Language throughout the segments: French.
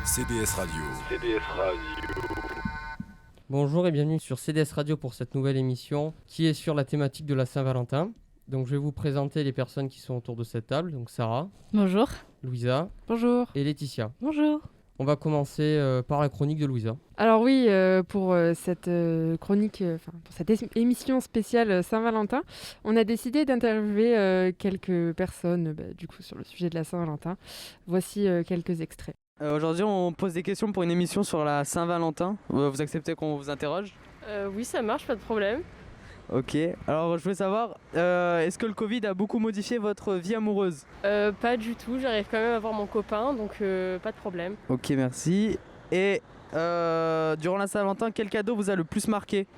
CDS Radio. CDS Radio. Bonjour et bienvenue sur CDS Radio pour cette nouvelle émission qui est sur la thématique de la Saint-Valentin. Donc je vais vous présenter les personnes qui sont autour de cette table. Donc Sarah. Bonjour. Louisa. Bonjour. Et Laetitia. Bonjour. On va commencer par la chronique de Louisa. Alors oui, pour cette chronique, pour cette émission spéciale Saint-Valentin, on a décidé d'interviewer quelques personnes du coup sur le sujet de la Saint-Valentin. Voici quelques extraits. Aujourd'hui, on pose des questions pour une émission sur la Saint-Valentin. Vous acceptez qu'on vous interroge ? Oui, ça marche, pas de problème. Ok. Alors, je voulais savoir, est-ce que le Covid a beaucoup modifié votre vie amoureuse ? Pas du tout, j'arrive quand même à voir mon copain, donc pas de problème. Ok, merci. Et durant la Saint-Valentin, quel cadeau vous a le plus marqué ?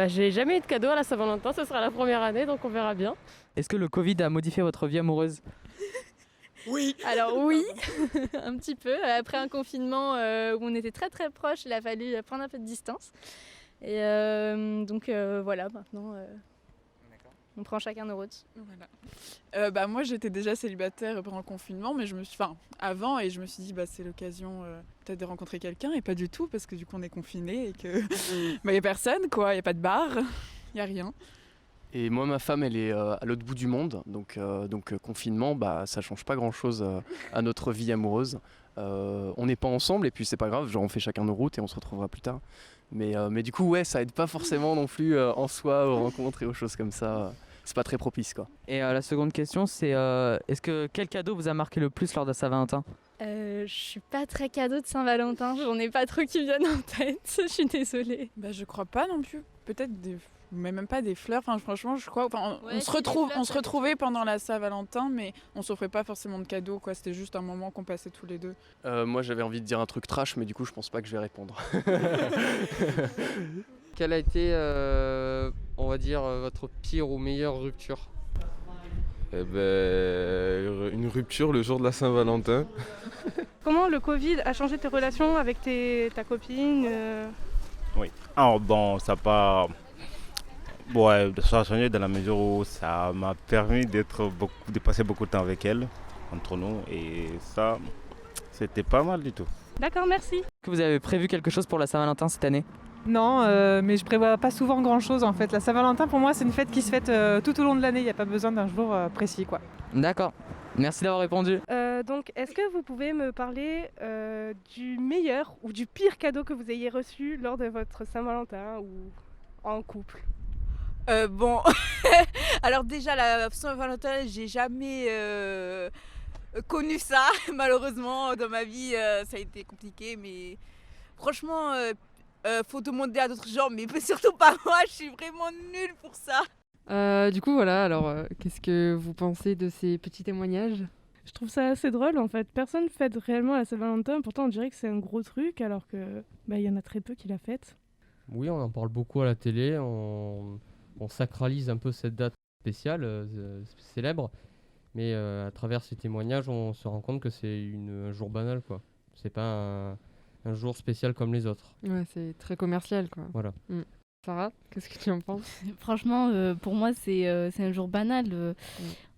J'ai jamais eu de cadeau à la Saint-Valentin, ce sera la première année, donc on verra bien. Est-ce que le Covid a modifié votre vie amoureuse ? Oui. Alors oui, un petit peu. Après un confinement où on était très très proches, il a fallu prendre un peu de distance. Et donc voilà, maintenant on prend chacun nos routes. Voilà. Moi j'étais déjà célibataire pendant le confinement, mais avant, et je me suis dit c'est l'occasion peut-être de rencontrer quelqu'un, et pas du tout parce que du coup on est confiné et que y a personne quoi, y a pas de bar, y a rien. Et moi, ma femme, elle est à l'autre bout du monde, donc confinement, ça change pas grand-chose à notre vie amoureuse. On n'est pas ensemble et puis c'est pas grave, genre on fait chacun nos routes et on se retrouvera plus tard. Mais du coup, ouais, ça aide pas forcément non plus en soi aux rencontres et aux choses comme ça. C'est pas très propice, quoi. Et la seconde question, c'est quel cadeau vous a marqué le plus lors de Saint-Valentin ? Je suis pas très cadeau de Saint-Valentin, j'en ai pas trop qui me viennent en tête, je suis désolée. Je crois pas non plus, peut-être mais même pas des fleurs, franchement je crois, on se retrouvait pendant la Saint-Valentin, mais on s'offrait pas forcément de cadeaux quoi, c'était juste un moment qu'on passait tous les deux. Moi j'avais envie de dire un truc trash, mais du coup je pense pas que je vais répondre. Quelle a été, on va dire, votre pire ou meilleure rupture ? Une rupture le jour de la Saint-Valentin. Comment le Covid a changé tes relations avec ta copine Oui. Alors bon, ça pas... Ouais, ça a changé dans la mesure où ça m'a permis de passer beaucoup de temps avec elle, entre nous, et ça, c'était pas mal du tout. D'accord, merci. Est-ce que vous avez prévu quelque chose pour la Saint-Valentin cette année ? Non, mais je prévois pas souvent grand-chose en fait. La Saint-Valentin pour moi c'est une fête qui se fête tout au long de l'année, il n'y a pas besoin d'un jour précis quoi. D'accord, merci d'avoir répondu. Donc est-ce que vous pouvez me parler du meilleur ou du pire cadeau que vous ayez reçu lors de votre Saint-Valentin ou en couple ? Alors déjà la Saint-Valentin, j'ai jamais connu ça, malheureusement dans ma vie ça a été compliqué, mais franchement faut demander à d'autres gens, mais surtout pas moi, je suis vraiment nulle pour ça. Du coup voilà, alors qu'est-ce que vous pensez de ces petits témoignages ? Je trouve ça assez drôle en fait, personne fête réellement la Saint-Valentin, pourtant on dirait que c'est un gros truc alors que y en a très peu qui la fêtent. Oui, on en parle beaucoup à la télé, on sacralise un peu cette date spéciale, célèbre, mais à travers ces témoignages, on se rend compte que c'est un jour banal, quoi. C'est pas un jour spécial comme les autres. Ouais, c'est très commercial, quoi. Voilà. Sarah, qu'est-ce que tu en penses ? Franchement, pour moi, c'est un jour banal.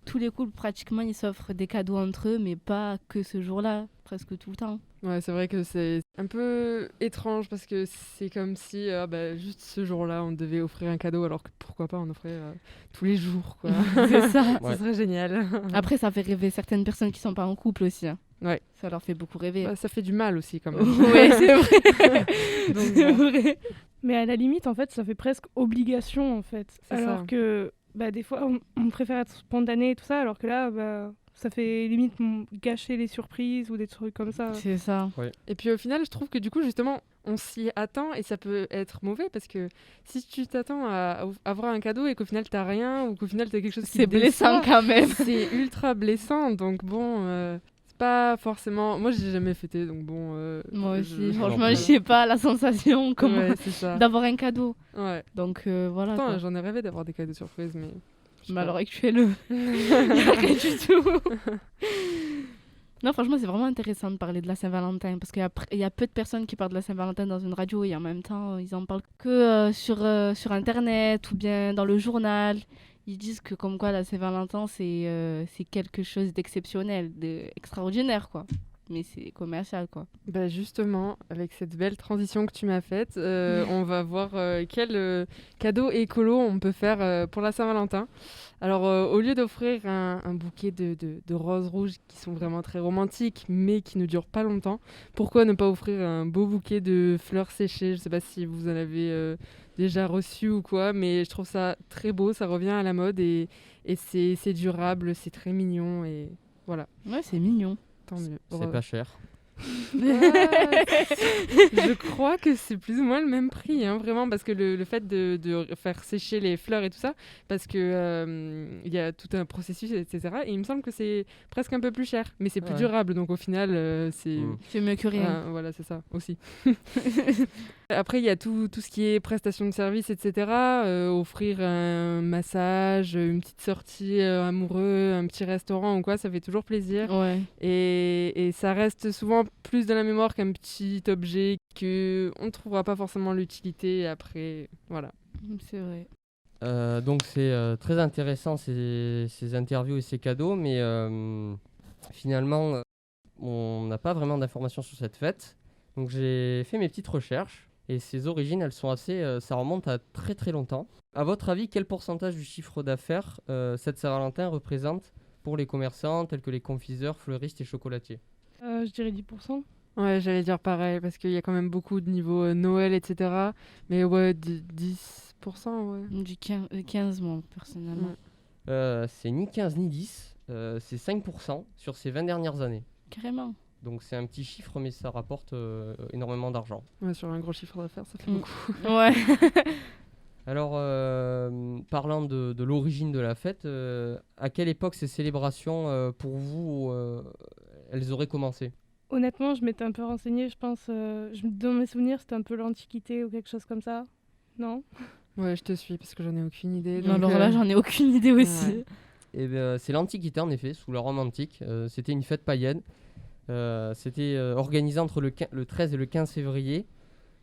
Tous les couples, pratiquement, ils s'offrent des cadeaux entre eux, mais pas que ce jour-là, presque tout le temps. Ouais, c'est vrai que c'est un peu étrange parce que c'est comme si juste ce jour-là, on devait offrir un cadeau, alors que pourquoi pas on offrait tous les jours, quoi. C'est ça. Ce serait génial. Après, ça fait rêver certaines personnes qui sont pas en couple aussi. Hein. Ouais. Ça leur fait beaucoup rêver. Ça fait du mal aussi, quand même. Oui, c'est vrai. Donc, c'est vrai. Mais à la limite, en fait, ça fait presque obligation, en fait. C'est alors ça. Que des fois, on préfère être spontané et tout ça, alors que là, ça fait limite gâcher les surprises ou des trucs comme ça. C'est ça. Ouais. Et puis au final, je trouve que du coup, justement, on s'y attend et ça peut être mauvais parce que si tu t'attends à avoir un cadeau et qu'au final t'as rien ou qu'au final t'as quelque chose qui c'est blessant quand même. C'est ultra blessant. Donc bon, c'est pas forcément. Moi, j'ai jamais fêté, donc bon. Moi aussi. Franchement, je sais pas la sensation c'est ça. d'avoir un cadeau. Ouais. Donc voilà. Pourtant, j'en ai rêvé d'avoir des cadeaux surprises, mais. Mais à l'heure actuelle, il n'y a rien du tout. Non, franchement, c'est vraiment intéressant de parler de la Saint-Valentin parce qu'il y a peu de personnes qui parlent de la Saint-Valentin dans une radio et en même temps, ils en parlent que sur Internet ou bien dans le journal. Ils disent que comme quoi la Saint-Valentin, c'est quelque chose d'exceptionnel, d'extraordinaire, quoi. mais c'est commercial, quoi. Bah justement, avec cette belle transition que tu m'as faite, on va voir quel cadeau écolo on peut faire pour la Saint-Valentin. Alors, au lieu d'offrir un bouquet de roses rouges qui sont vraiment très romantiques, mais qui ne durent pas longtemps, pourquoi ne pas offrir un beau bouquet de fleurs séchées? Je ne sais pas si vous en avez déjà reçu ou quoi, mais je trouve ça très beau, ça revient à la mode et c'est durable, c'est très mignon et voilà. Ouais, c'est mignon. Tant mieux. C'est pas cher. Je crois que c'est plus ou moins le même prix, hein, vraiment, parce que le fait de faire sécher les fleurs et tout ça, parce que il y a tout un processus, etc. Et il me semble que c'est presque un peu plus cher, mais c'est plus durable, donc au final, c'est... C'est mieux que rien. Voilà, c'est ça, aussi. Après, il y a tout ce qui est prestations de services, etc. Offrir un massage, une petite sortie amoureux, un petit restaurant ou quoi, ça fait toujours plaisir. Ouais. Et ça reste souvent plus dans la mémoire qu'un petit objet qu'on ne trouvera pas forcément l'utilité après. Voilà. C'est vrai. Donc c'est très intéressant ces interviews et ces cadeaux, mais finalement on n'a pas vraiment d'informations sur cette fête. Donc j'ai fait mes petites recherches et ses origines, elles sont assez, ça remonte à très très longtemps. À votre avis, quel pourcentage du chiffre d'affaires cette Saint-Valentin représente pour les commerçants tels que les confiseurs, fleuristes et chocolatiers? Je dirais 10%. Ouais, j'allais dire pareil, parce qu'il y a quand même beaucoup de niveau Noël, etc. Mais ouais, 10%, ouais. Du 15, moi, personnellement. C'est ni 15 ni 10, c'est 5% sur ces 20 dernières années. Carrément. Donc c'est un petit chiffre, mais ça rapporte énormément d'argent. Ouais, sur un gros chiffre d'affaires, ça fait beaucoup. Ouais. Alors, parlant de l'origine de la fête, à quelle époque ces célébrations, pour vous, elles auraient commencé? Honnêtement, je m'étais un peu renseignée, je pense. Dans mes souvenirs, c'était un peu l'Antiquité ou quelque chose comme ça. Non? Ouais, je te suis, parce que j'en ai aucune idée. Non, alors là, j'en ai aucune idée aussi. Ouais. Et c'est l'Antiquité, en effet, sous la Rome antique. C'était une fête païenne. C'était organisé entre le 13 et le 15 février.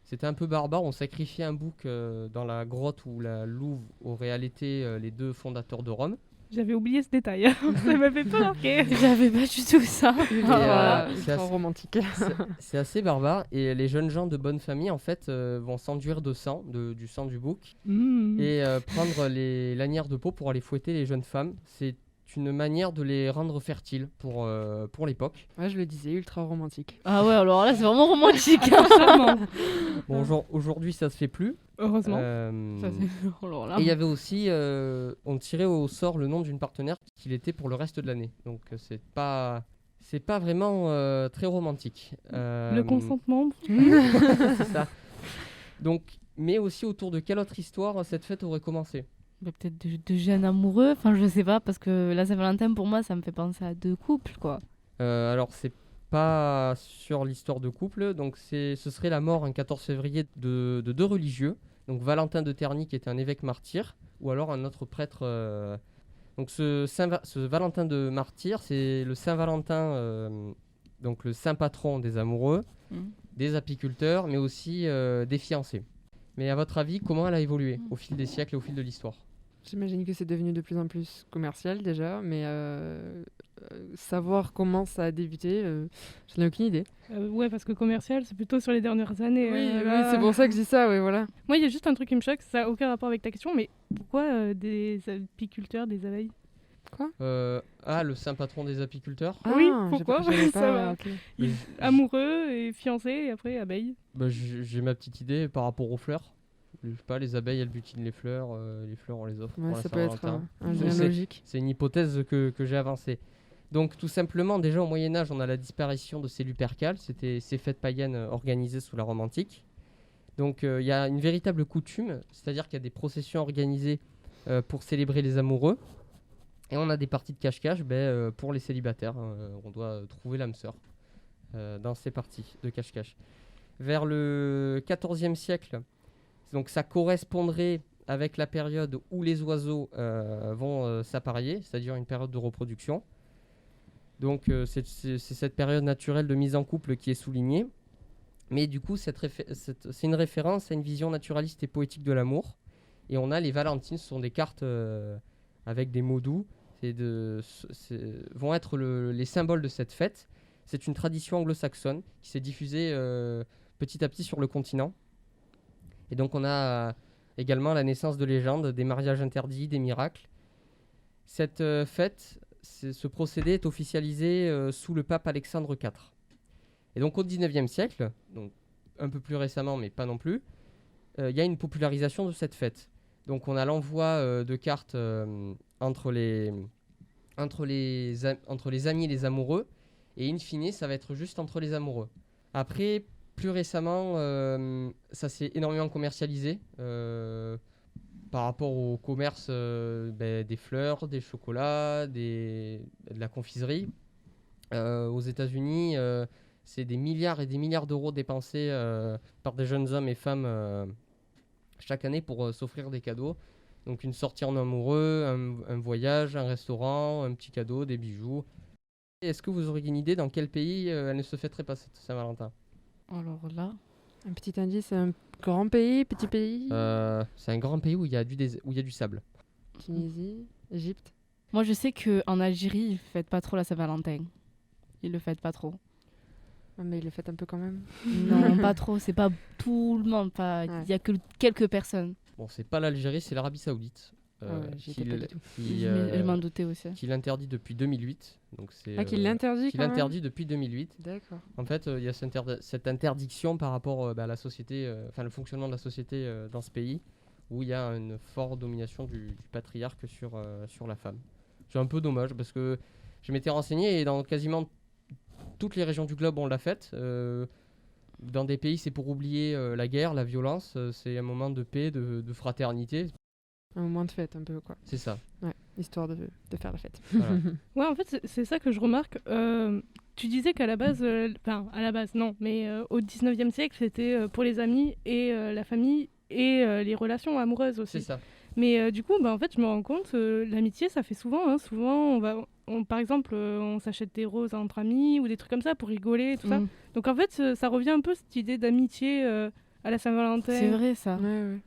C'était un peu barbare, on sacrifiait un bouc dans la grotte où la Louve aurait allaité les deux fondateurs de Rome. J'avais oublié ce détail, ça m'avait pas marqué. J'avais pas du tout ça. C'est romantique. C'est assez barbare et les jeunes gens de bonne famille en fait vont s'enduire de sang, du sang du bouc et prendre les lanières de peau pour aller fouetter les jeunes femmes. C'est une manière de les rendre fertiles pour l'époque. Ouais, je le disais, ultra romantique. Ah ouais, alors là, c'est vraiment romantique. Bon, aujourd'hui, ça se fait plus. Heureusement. Alors là. Et il y avait aussi, on tirait au sort le nom d'une partenaire qu'il était pour le reste de l'année. Donc c'est pas vraiment très romantique. Le consentement. C'est ça. Donc, mais aussi autour de quelle autre histoire cette fête aurait commencé? Bah, peut-être de jeunes amoureux, enfin je sais pas, parce que la Saint-Valentin pour moi ça me fait penser à deux couples quoi. Alors c'est pas sur l'histoire de couple, donc ce serait la mort un 14 février de deux religieux, donc Valentin de Terni qui était un évêque martyr, ou alors un autre prêtre. Donc ce Valentin de martyr, c'est le Saint-Valentin, donc le saint patron des amoureux, des apiculteurs, mais aussi des fiancés. Mais à votre avis, comment elle a évolué au fil des siècles et au fil de l'histoire? J'imagine que c'est devenu de plus en plus commercial déjà, mais savoir comment ça a débuté, je n'ai aucune idée. Ouais, parce que commercial, c'est plutôt sur les dernières années. Oui, c'est pour ça que je dis ça, ouais, voilà. Moi, il y a juste un truc qui me choque, ça n'a aucun rapport avec ta question, mais pourquoi des apiculteurs, des abeilles? Quoi? Le saint patron des apiculteurs? Oui, pourquoi? Ça va. Okay. Amoureux et fiancé, et après abeilles. J'ai ma petite idée par rapport aux fleurs. Je sais pas, les abeilles elles butinent les fleurs on les offre. Ouais, pour la ça peut être Saint-Valentin. un lien logique. C'est une hypothèse que j'ai avancée. Donc tout simplement, déjà au Moyen-Âge, on a la disparition de ces Lupercales, c'était ces fêtes païennes organisées sous la Rome antique. Donc il y a une véritable coutume, c'est-à-dire qu'il y a des processions organisées pour célébrer les amoureux. Et on a des parties de cache-cache pour les célibataires. On doit trouver l'âme sœur dans ces parties de cache-cache. Vers le XIVe siècle, donc ça correspondrait avec la période où les oiseaux vont s'apparier, c'est-à-dire une période de reproduction. Donc c'est cette période naturelle de mise en couple qui est soulignée. Mais du coup, c'est une référence à une vision naturaliste et poétique de l'amour. Et on a les Valentines, ce sont des cartes avec des mots doux. Vont être les symboles de cette fête. C'est une tradition anglo-saxonne qui s'est diffusée petit à petit sur le continent. Et donc on a également la naissance de légendes, des mariages interdits, des miracles. Cette fête, ce procédé est officialisé sous le pape Alexandre IV. Et donc au XIXe siècle, donc un peu plus récemment mais pas non plus, il y a une popularisation de cette fête. Donc on a l'envoi de cartes entre les amis et les amoureux, et in fine ça va être juste entre les amoureux. Après, plus récemment, ça s'est énormément commercialisé par rapport au commerce des fleurs, des chocolats, de la confiserie. Aux États-Unis, c'est des milliards et des milliards d'euros dépensés par des jeunes hommes et femmes chaque année pour s'offrir des cadeaux. Donc une sortie en amoureux, un voyage, un restaurant, un petit cadeau, des bijoux. Est-ce que vous auriez une idée dans quel pays elle ne se fêterait pas cette Saint-Valentin ? Alors là... Un petit indice, un grand pays, petit pays C'est un grand pays où il y a du sable. Tunisie, Égypte. Moi, je sais qu'en Algérie, ils ne fêtent pas trop la Saint-Valentin. Ils le fêtent pas trop. Mais ils le fêtent un peu quand même. Non, pas trop. C'est pas tout le monde. Il y a que quelques personnes. Bon, c'est pas l'Algérie, c'est l'Arabie Saoudite. Je m'en doutais aussi. Qui l'interdit depuis 2008. Donc c'est, qui l'interdit qui l'interdit depuis 2008. D'accord. En fait, il y a cette interdiction par rapport à la société, le fonctionnement de la société dans ce pays, où il y a une forte domination du patriarche sur la femme. C'est un peu dommage parce que je m'étais renseigné et dans quasiment toutes les régions du globe, on l'a faite. Dans des pays, c'est pour oublier la guerre, la violence. C'est un moment de paix, de fraternité. Un moment de fête, un peu, quoi. C'est ça. Ouais, histoire de faire la fête. Voilà. Ouais, en fait, c'est ça que je remarque. Tu disais qu'à la base, à la base, non, mais au 19e siècle, c'était pour les amis et la famille et les relations amoureuses aussi. C'est ça. Mais du coup, en fait, je me rends compte, l'amitié, ça fait souvent. Souvent, par exemple, on s'achète des roses entre amis ou des trucs comme ça pour rigoler, tout ça. Donc en fait, ça revient un peu cette idée d'amitié à la Saint-Valentin. C'est vrai, ça. Ouais.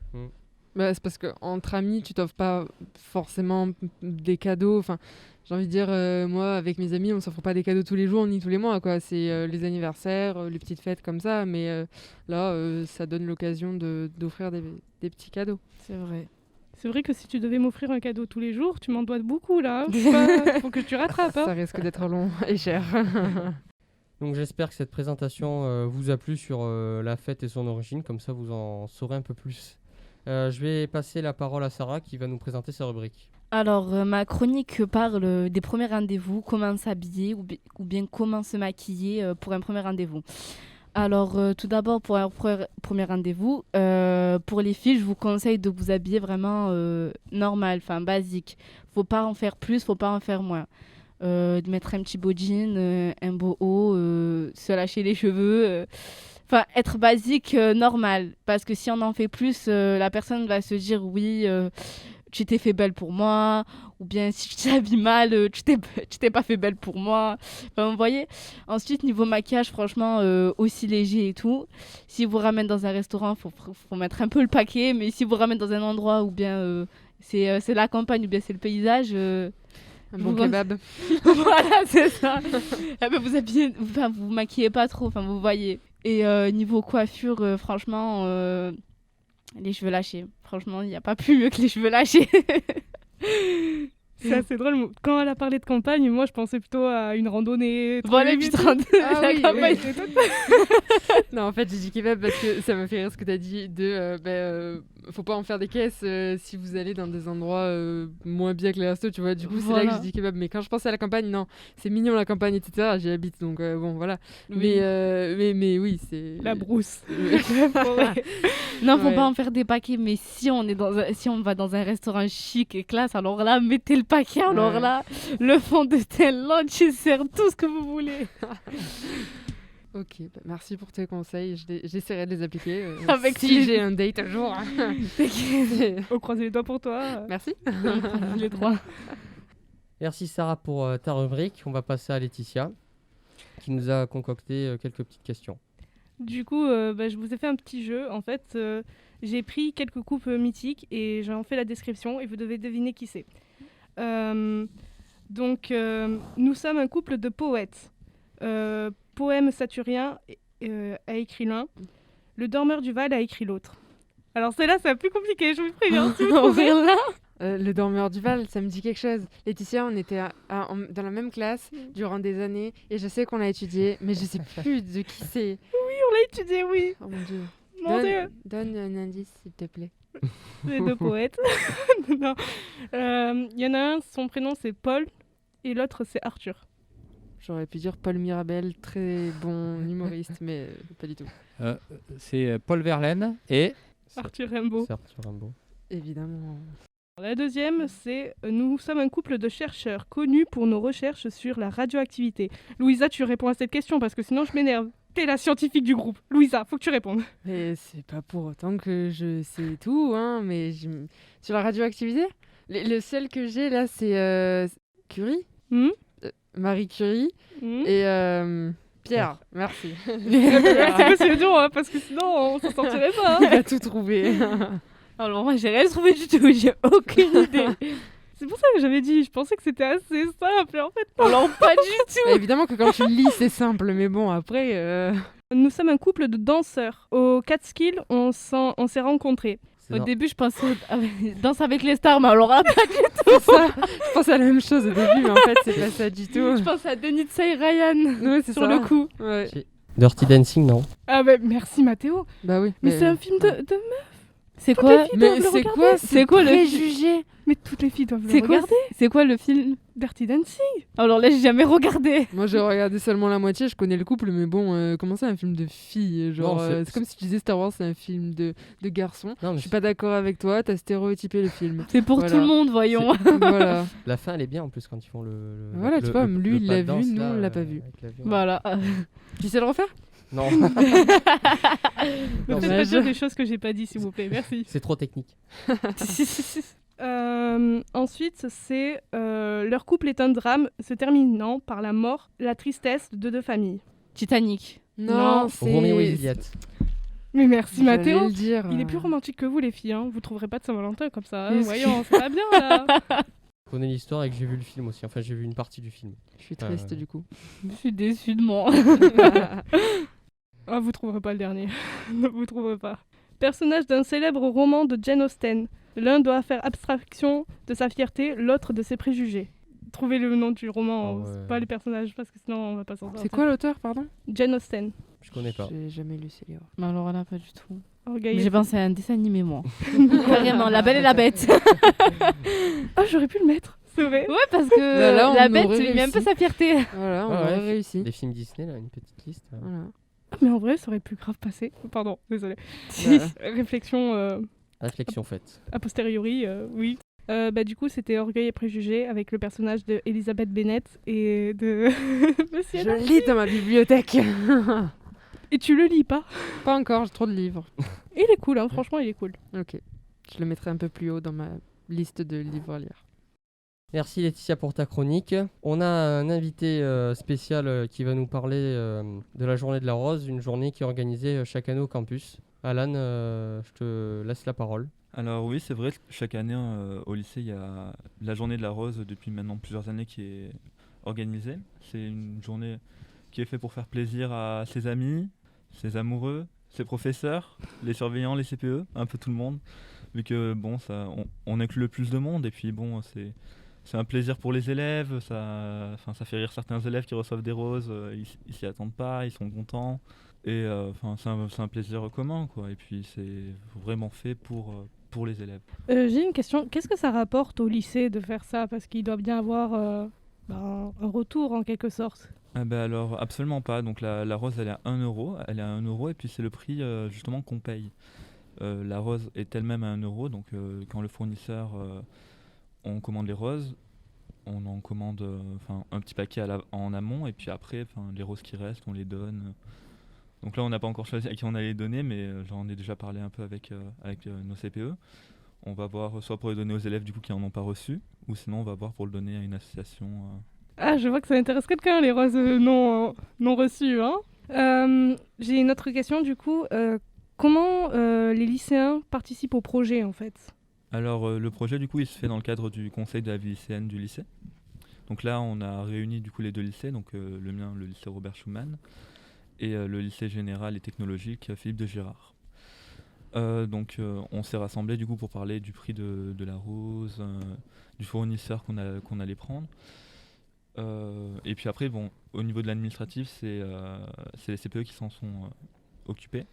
C'est parce qu'entre amis, tu t'offres pas forcément des cadeaux. Enfin, j'ai envie de dire, moi, avec mes amis, on s'offre pas des cadeaux tous les jours ni tous les mois, quoi. C'est les anniversaires, les petites fêtes comme ça. Mais là, ça donne l'occasion d'offrir des petits cadeaux. C'est vrai. C'est vrai que si tu devais m'offrir un cadeau tous les jours, tu m'en dois beaucoup, là. Faut que tu rattrapes. Ça risque d'être long et cher. Donc j'espère que cette présentation vous a plu sur la fête et son origine. Comme ça, vous en saurez un peu plus. Je vais passer la parole à Sarah qui va nous présenter sa rubrique. Alors, ma chronique parle des premiers rendez-vous, comment s'habiller ou bien comment se maquiller pour un premier rendez-vous. Alors, tout d'abord, pour un premier rendez-vous, pour les filles, je vous conseille de vous habiller vraiment normal, basique. Faut pas en faire plus, faut pas en faire moins. De mettre un petit beau jean, un beau haut, se lâcher les cheveux... être basique, normal. Parce que si on en fait plus, la personne va se dire oui, tu t'es fait belle pour moi. Ou bien si tu t'habilles mal, tu t'es pas fait belle pour moi. Vous voyez. Ensuite, niveau maquillage, franchement, aussi léger et tout. Si vous ramène dans un restaurant, faut mettre un peu le paquet. Mais si vous ramène dans un endroit où bien c'est la campagne ou bien c'est le paysage... un bon kebab. Voilà, c'est ça. Vous maquillez pas trop, vous voyez. Et niveau coiffure, franchement, les cheveux lâchés. Franchement, il n'y a pas plus mieux que les cheveux lâchés. C'est assez drôle. Quand elle a parlé de campagne, moi, je pensais plutôt à une randonnée. Voilà, une petite randonnée. Campagne. Non, en fait, j'ai dit kebab parce que ça m'a fait rire ce que tu as dit faut pas en faire des caisses si vous allez dans des endroits moins bien que les restos, tu vois. Du coup, c'est là que j'ai dit kebab. Mais quand je pensais à la campagne, non, c'est mignon la campagne, etc. J'y habite, donc voilà. Oui. Mais oui, c'est... La brousse. Non, faut pas en faire des paquets, mais si on va dans un restaurant chic et classe, alors là, mettez le paquet, alors là, le fond de teint, l'anti-serre, tout ce que vous voulez. Ok, merci pour tes conseils. J'essaierai de les appliquer si j'ai un date un jour. On croise les doigts pour toi. Merci. Les trois. Merci Sarah pour ta rubrique. On va passer à Laetitia qui nous a concocté quelques petites questions. Du coup, je vous ai fait un petit jeu. En fait, j'ai pris quelques couples mythiques et j'en fais la description et vous devez deviner qui c'est. Donc, nous sommes un couple de poètes. Poème saturien a écrit l'un. Le dormeur du Val a écrit l'autre. Alors celle-là, c'est un peu compliqué, je vous préviens. Si vous trouvez là. Le dormeur du Val, ça me dit quelque chose. Laetitia, on était dans la même classe durant des années et je sais qu'on l'a étudié, mais je sais plus de qui c'est. Oui, on l'a étudié, oui. Oh mon Dieu. Mon Dieu. Donne un indice, s'il te plaît. Les deux poètes. Non. Y en a un, son prénom c'est Paul et l'autre c'est Arthur. J'aurais pu dire Paul Mirabel, très bon humoriste, mais pas du tout. C'est Paul Verlaine et Arthur Rimbaud. C'est Arthur Rimbaud. Évidemment. La deuxième, c'est nous sommes un couple de chercheurs connus pour nos recherches sur la radioactivité. Louisa, tu réponds à cette question parce que sinon je m'énerve. T'es la scientifique du groupe. Louisa, faut que tu répondes. Mais c'est pas pour autant que je sais tout, hein, mais sur la radioactivité, le seul que j'ai là, c'est Curie, Marie Curie et Pierre. Merci. Merci, c'est dur, hein, parce que sinon on s'en sortirait pas. Hein. Il a tout trouvé. Alors moi, j'ai rien trouvé du tout. J'ai aucune idée. C'est pour ça que j'avais dit, je pensais que c'était assez simple, et en fait non. Alors pas du tout. Évidemment que quand tu lis, c'est simple, mais bon, après... Nous sommes un couple de danseurs. Au Catskill, on s'est rencontrés. Au début, je pensais Danse avec les stars, mais alors là, pas du tout. C'est ça. Je pensais à la même chose au début, mais en fait, c'est pas ça du tout. Je pense à Denis et Ryan sur le coup. Ouais. Dirty Dancing, non? Ah bah merci Mathéo. Bah oui. Mais c'est un film de meuf. C'est quoi? Mais c'est quoi le préjugé? Mais toutes les filles doivent le regarder. C'est quoi le film? Dirty Dancing. Alors là, j'ai jamais regardé. Moi, j'ai regardé seulement la moitié. Je connais le couple, mais bon, comment c'est un film de filles? Genre, c'est comme si tu disais Star Wars, c'est un film de garçons. Je suis pas d'accord avec toi. T'as stéréotypé le film. C'est pour tout le monde, voyons. Voilà. La fin, elle est bien en plus quand ils font le. Voilà, tu vois, lui, il l'a vu, nous, on l'a pas vu. Voilà. Tu sais le refaire? Non. Ne faites pas dire des choses que j'ai pas dit, s'il vous plaît. Merci. C'est trop technique. Ensuite, c'est leur couple est un drame se terminant par la mort, la tristesse de deux familles. Titanic. Non, c'est Roméo et Juliette. Mais merci Mathéo. Le dire. Il est plus romantique que vous les filles. Hein. Vous trouverez pas de Saint-Valentin comme ça. Hein. Voyons, c'est pas bien là. Je connais l'histoire et que j'ai vu le film aussi. Enfin, j'ai vu une partie du film. Je suis triste du coup. Je suis déçue de moi. Ah, vous trouverez pas le dernier. Vous trouverez pas. Personnage d'un célèbre roman de Jane Austen. L'un doit faire abstraction de sa fierté, l'autre de ses préjugés. Trouvez le nom du roman, pas les personnages, parce que sinon on va pas s'en sortir. C'est quoi l'auteur, pardon? Jane Austen. Je connais pas. J'ai jamais lu ces livres. Mais alors là, pas du tout. J'ai pensé à un dessin animé, moi. Carrément, La Belle et la Bête. Ah, j'aurais pu le mettre, c'est vrai. Ouais, parce que là, la Bête, il met un peu sa fierté. Voilà, on aurait réussi. Les films Disney, là, une petite liste. Voilà. Ah, mais en vrai, ça aurait pu grave passer. Pardon, désolé. Réflexion. Réflexion faite. A posteriori, oui. Du coup, c'était Orgueil et Préjugés avec le personnage de Elizabeth Bennet et de Monsieur Je lis dans ma bibliothèque. Et tu le lis pas? Pas encore, j'ai trop de livres. Il est cool, hein, franchement, il est cool. Ok. Je le mettrai un peu plus haut dans ma liste de livres à lire. Merci Laetitia pour ta chronique. On a un invité spécial qui va nous parler de la journée de la rose, une journée qui est organisée chaque année au campus. Alan, je te laisse la parole. Alors oui, c'est vrai, chaque année au lycée, il y a la journée de la rose depuis maintenant plusieurs années qui est organisée. C'est une journée qui est faite pour faire plaisir à ses amis, ses amoureux, ses professeurs, les surveillants, les CPE, un peu tout le monde. Vu que bon, on inclut le plus de monde et puis bon, c'est un plaisir pour les élèves, ça fait rire certains élèves qui reçoivent des roses, ils s'y attendent pas, ils sont contents. Et c'est un plaisir commun, quoi. Et puis c'est vraiment fait pour les élèves. J'ai une question, qu'est-ce que ça rapporte au lycée de faire ça? Parce qu'il doit bien avoir un retour en quelque sorte. Alors absolument pas, donc la rose elle est à 1 euro, et puis c'est le prix justement qu'on paye. La rose est elle-même à 1 euro, donc quand le fournisseur... on commande les roses, on en commande un petit paquet en amont, et puis après, les roses qui restent, on les donne. Donc là, on n'a pas encore choisi à qui on allait les donner, mais j'en ai déjà parlé un peu avec nos CPE. On va voir soit pour les donner aux élèves du coup qui n'en ont pas reçu, ou sinon on va voir pour le donner à une association. Ah, je vois que ça intéresse quelqu'un, les roses non reçues. Hein. J'ai une autre question du coup. Comment les lycéens participent au projet en fait? Alors le projet du coup il se fait dans le cadre du conseil de la vie lycéenne du lycée. Donc là, on a réuni du coup les deux lycées, donc le mien, le lycée Robert Schumann, et le lycée général et technologique Philippe de Girard. Donc on s'est rassemblés du coup pour parler du prix de la rose, du fournisseur qu'on allait prendre. Et puis après, bon, au niveau de l'administratif, c'est les CPE qui s'en sont occupés.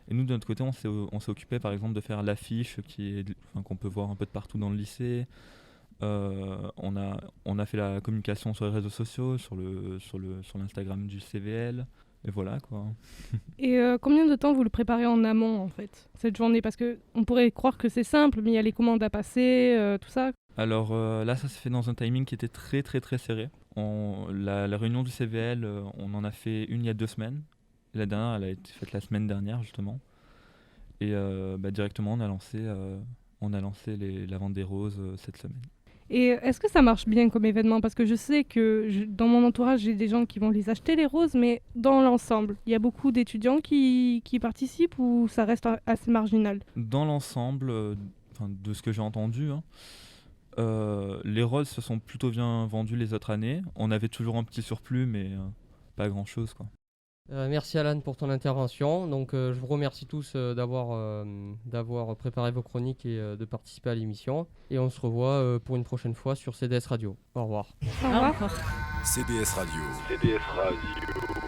Et nous, de notre côté, on s'est occupé par exemple de faire l'affiche qu'on peut voir un peu de partout dans le lycée. On a fait la communication sur les réseaux sociaux, sur l'Instagram du CVL. Et voilà quoi. Et combien de temps vous le préparez en amont en fait, cette journée? Parce qu'on pourrait croire que c'est simple, mais il y a les commandes à passer, tout ça. Alors là, ça s'est fait dans un timing qui était très très très serré. La réunion du CVL, on en a fait une il y a 2 semaines. La dernière, elle a été faite la semaine dernière justement. Et directement, on a lancé la vente des roses cette semaine. Et est-ce que ça marche bien comme événement? Parce que je sais que dans mon entourage, j'ai des gens qui vont les acheter, les roses, mais dans l'ensemble, il y a beaucoup d'étudiants qui participent ou ça reste assez marginal? Dans l'ensemble, de ce que j'ai entendu, les roses se sont plutôt bien vendues les autres années. On avait toujours un petit surplus, mais pas grand-chose, quoi. Merci Alan pour ton intervention. Donc je vous remercie tous d'avoir préparé vos chroniques et de participer à l'émission. Et on se revoit pour une prochaine fois sur CDS Radio. Au revoir. Au revoir. CDS Radio. CDS Radio.